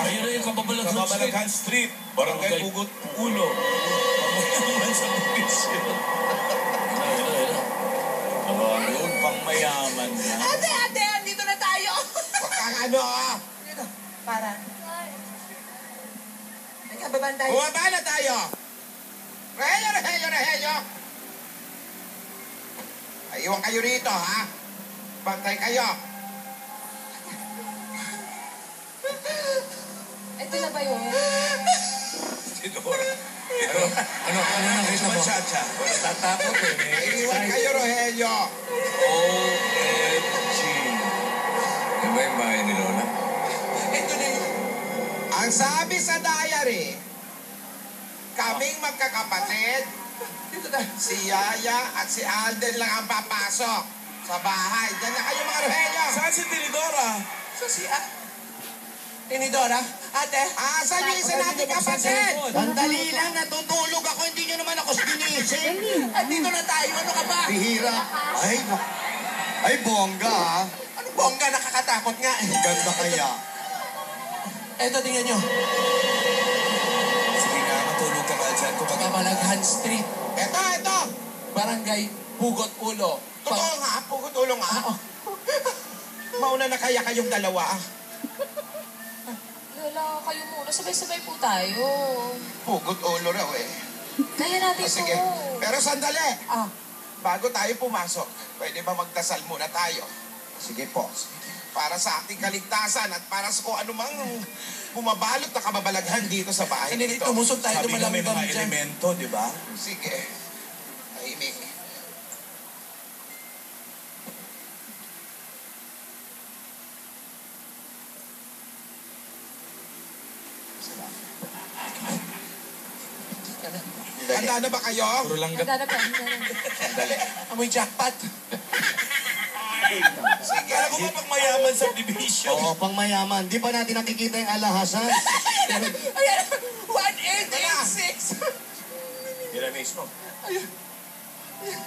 Ayun na yung Kababalaghan Street. Kababalaghan Street. Barangay Pugot Ulo. Pangmayaman sa bisyo. Yun, pangmayaman na. Ate, andito na tayo. Ano ah? Dito, para. Teka, babaan tayo. Bumaba na tayo. Rehelyo. Iwan kayo rito, ha? Bantay kayo. Ito na ba yun? Sidora. Ano nakita mo? Machacha. Tatakot eh. Iwan kayo, Rogelio. OMG. Yan ba yung bahay ni Lola? Ito na yun. Ang sabi sa diary, kaming magkakapatid, si Yaya at si Alden lang ang papasok sa bahay. Diyan na kayo mga Rogelio. Saan si Tinidora? Tinidora? Ate? Saan yung isa natin kapatid? Sandali lang, natutulog ako. Hindi nyo naman ako ginising. Andito na tayo. Ano ka ba? Bihira. Ay, bongga ha. Ano bongga? Nakakatakot nga eh. Ganda kaya. Eto, tingnan nyo. Sige nga, matulog ka ka dyan. Kababalaghan Street. Ito. Barangay Pugot Ulo. Totoo nga, pugot-ulo nga. Mauna na kaya kayong dalawa. Lola, kayo muna. Sabay-sabay po tayo. Pugot-ulo raw eh. Kaya natin Sige, po. pero sandali. Bago tayo pumasok, pwede ba magdasal muna tayo? Sige po. Para sa ating kaligtasan at para sa kung anumang bumabalot na kababalaghan dito sa bahay nito. Tumusog tayo, Sabi nga may dumalamdam mga dyan. elemento, di ba? Sige. Tahimik. Handa na ba kayo? Puro lang Handa na po. Sandali. Amoy jackpot. Sige. Kala ko ba pag mayaman sa division? Oo, pang mayaman. Di ba natin nakikita yung alahasan? Ayan, 1886. Yan mismo.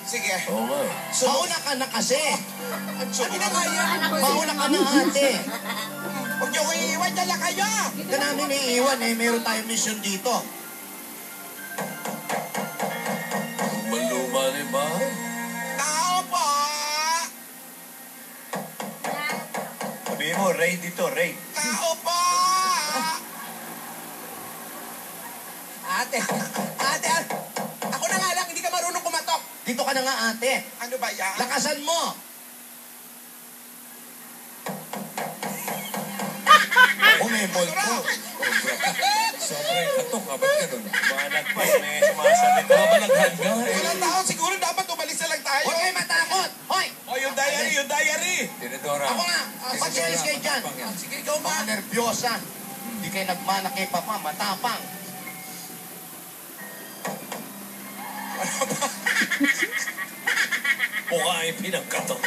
Sige. Oo nga eh. Mauna ka na kasi. Ano na kaya? Mauna ka na ate. Huwag niyo ko iiwan, dala kayo! Hindi ka namin iiwan eh. Meron tayong mission dito. Maluma ni ba? Tao po! Sabihin mo, Ray dito, Ray. Tao po! Ate, ako na nga lang, hindi ka marunong kumatok. Dito ka na nga ate. Ano ba yan? Lakasan mo. Umemol ko. Sobrang katok ka. Ba't ganun? Mga nagpas, may sumasalita. Kababalaghan nga eh. Walang tao, siguro dapat umalis na lang tayo. Huwag kayo matakot. Hoy! O, yung diary. Tinidora. Ako nga. Pagsilis kayo dyan. Sige, ikaw ba? Mga nervyosa. Hindi kayo nagmana kay Papa. Matapang. Mukha ay pinagkatok.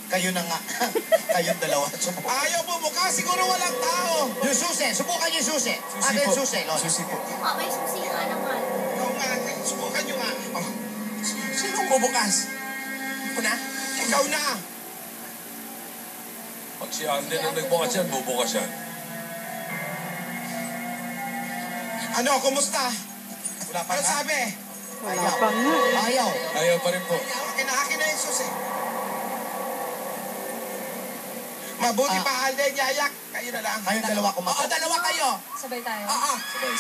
Kayo na nga. Kayong dalawa. Ayaw po mukha, siguro walang tao. Yung susi. Subukan yung susi. Ano yung susi, Lola? Susi po. May susi nga naman. Ikaw nga, subukan nyo nga. Sinong bubukas? Ako na? Ikaw na. Pag si Alden ang nagbukas yan, bubukas yan. Ano, kumusta? Wala pa Ano nga. sabi? Ayaw. Ayaw. Ayaw pa rin po. Akin na yung susi. Mabuti pa, Alden, Yayak. Kayo na lang. Kayong dalawa Oo, kumatok. dalawa kayo. Sabay tayo. Oo. Sabay.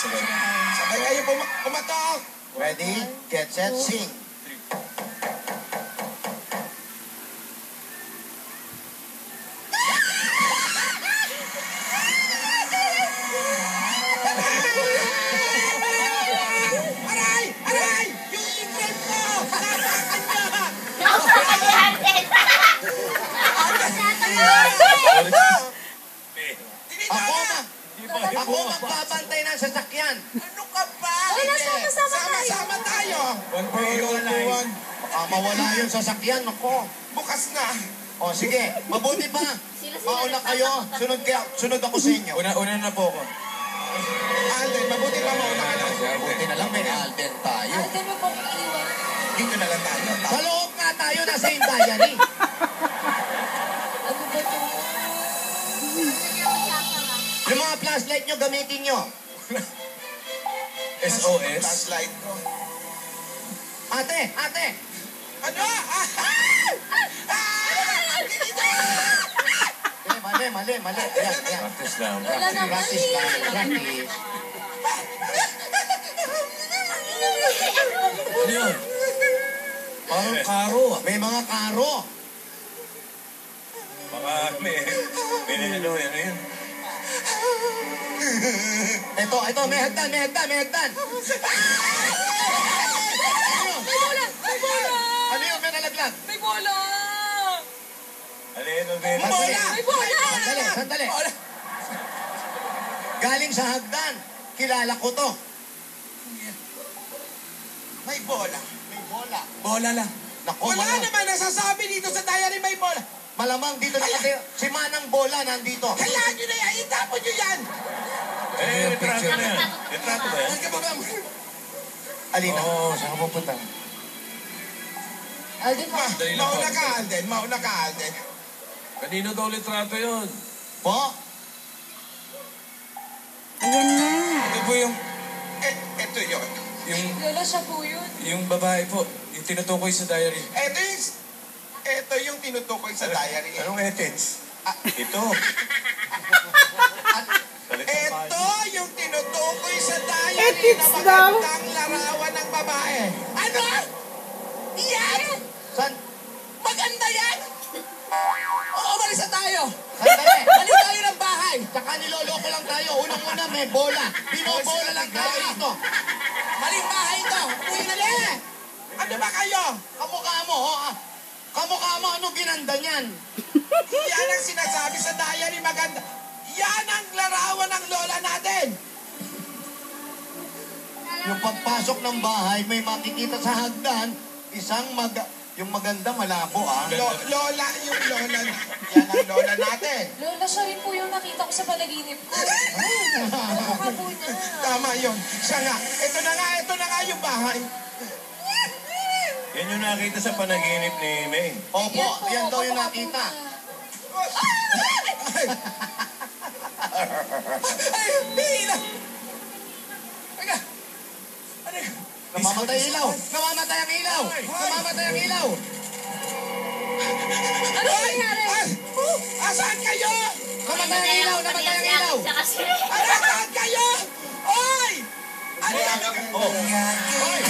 Sabay kayo kumatok. Ready? Get set, sing. Aray! Yung ingred ko! Ako magbabantay ng sasakyan. Ano ka ba? Wala, sama-sama tayo. Sama tayo. One for all, Baka mawala yung sasakyan. Ako. Bukas na. O sige, mabuti pa. Mauna kayo. Sunod ako sa inyo. Una na po ako. Alden, mabuti pa mauna ka na. Buti na lang may Alden tayo. Ate mo pong iwan. Dito na lang tayo. Sa loob nga tayo na same diary. Ano ba ito? Yung mga flashlight nyo, gamitin nyo. SOS. Flashlight ko. Ate! Ano? Mali. Yan. Practice lang. Wala naman Practice lang. eh. Practice. Ano yun? Parang karo ah. May mga karo. Baka may ano yun. Ito, may hagdan. May bola! May bola! Ano yun, may nalaglag? May bola! Ano yun, Obed? Bola! May bola! Sandali. Galing sa hagdan. Kilala ko to. May bola. May bola. Bola lang. Naku, Wala malamang, naman nasasabi dito sa diary may bola. malamang dito nakatira. Si Manang Bola nandito. Hayaan nyo na yan. Itapon nyo yan. Retrato na yan. Retrato ba yan? Saan ka ba? Alina. Oo, saan ka pupunta? Alden, Dali lang po. Mauna ka, Alden. Kanino daw litrato yun? Po? ayan na. Ito po yung Ito yun. Lola, siya po yun. yung babae po. Yung tinutukoy sa diary. Ito yung tinutukoy sa diary. Anong ethics? Ito. Ito yung tinutukoy sa diary na magandang larawan ng babae. Ano? Yan! San? Maganda yan! Oo, umalis na tayo. Sandali. Balik tayo ng bahay. Tsaka niloloko lang tayo. Unang-una may bola. Binobola lang tayo dito. Maling bahay ito. Uwi na lang. Ano ba kayo? Kamukha mo, ho? Kamukha mo, ano ginanda niyan? Yan ang sinasabi sa diary maganda. Yan ang larawan ng lola natin. Yung pagpasok ng bahay, may makikita sa hagdan, yung maganda malabo, Lola, yung lola. Yan ang lola natin. Lola, siya rin po yung nakita ko sa panaginip ko. Mukha po niya. Tama yun. Siya nga. Ito na nga yung bahay. Yan yung nakita sa panaginip ni May. Opo, po, yan daw yung kamukha po nakita. niya. Ay, hila. Teka. Ano yun? Namamatay ilaw! Namamatay ang ilaw! Namamatay ang ilaw! Ano nangyari? Asaan kayo? Namatay ang ilaw! Namatay ang ilaw! Asaan kayo? Oy! Ano yan? Oh. Oy!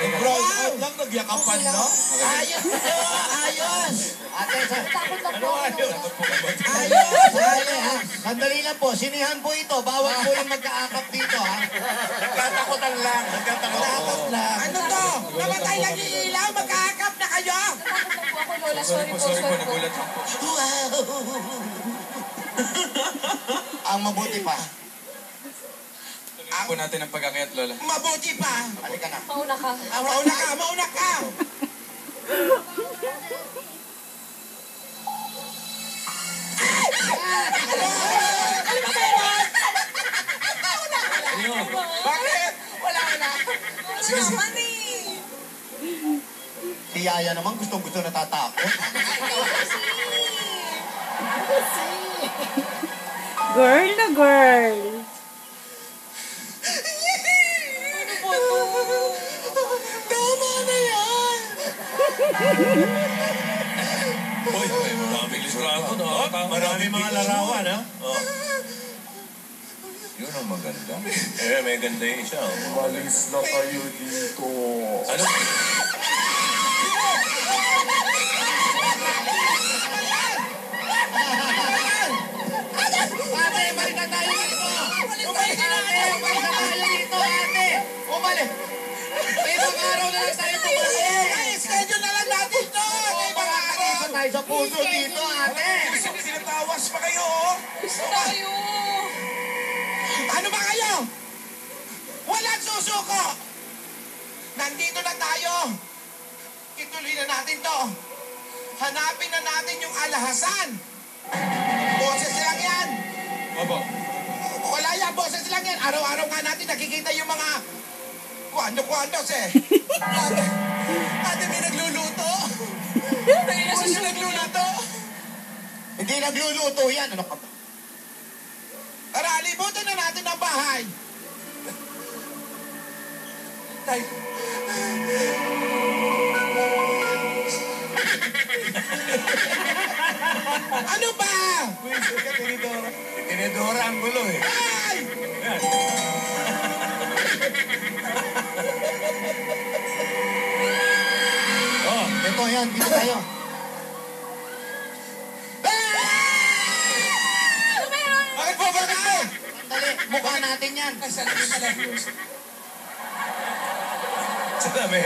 Bro, lang nagyakapan, no? Ayos to! Ayos! Ate, Takot lang po ako, Lola. sandali ha. Sandali lang po. Sinihan po ito. Bawal po yung magkaakap dito ha. Nagkatakutan lang. Nagkatakutan lang. Ano to? Namatay lang yung ilaw? Magkakap na kayo? Natakot lang po ako, Lola. Sorry po, nagulat lang po. Ang mabuti pa. Tuloy po natin ang pagkakayat, Lola. Mabuti pa. Halika na. Mauna ka. Mauna ka! Ano yun? Bakit? Wala. Sige, sige. Naman eh. Si Yaya naman gustong-gusto natatakot. Girl na girl. Ano po to? Tama na yan! Uy, daming litrato, no? Maraming mga larawan, ha? Oh. Yun ang maganda. May ganda yung isa, oh. Malis na kayo dito. Ano? Ate, balik na tayo dito! Balik na tayo dito, ate! Umalik! May ibang araw na lang tayo bumalik! Ay, schedule na lang natin to! May mga araw! Isa tayo sa puso dito, ate! Sinatawas pa kayo, oh! Gusto tayo. Ano ba kayo? Walang susuko! Nandito na tayo! Ituloy na natin to! Hanapin na natin yung alhasan! Boses lang yan! Opo. Wala yan, boses lang yan! Araw-araw nga natin nakikita yung mga... Kwando-kwandos eh! Ate, may nagluluto. Nailas siya nagluluto. Hindi nagluluto yan. Ano ka ba? Tara, libutin na natin ang bahay. Tay. Ano ba? Tinidora ang gulo eh. Ay! Oh, Ito yan, dito tayo. Bakit po ba kayo? Dali, mukha natin yan. Ay, salamin pala. salamin.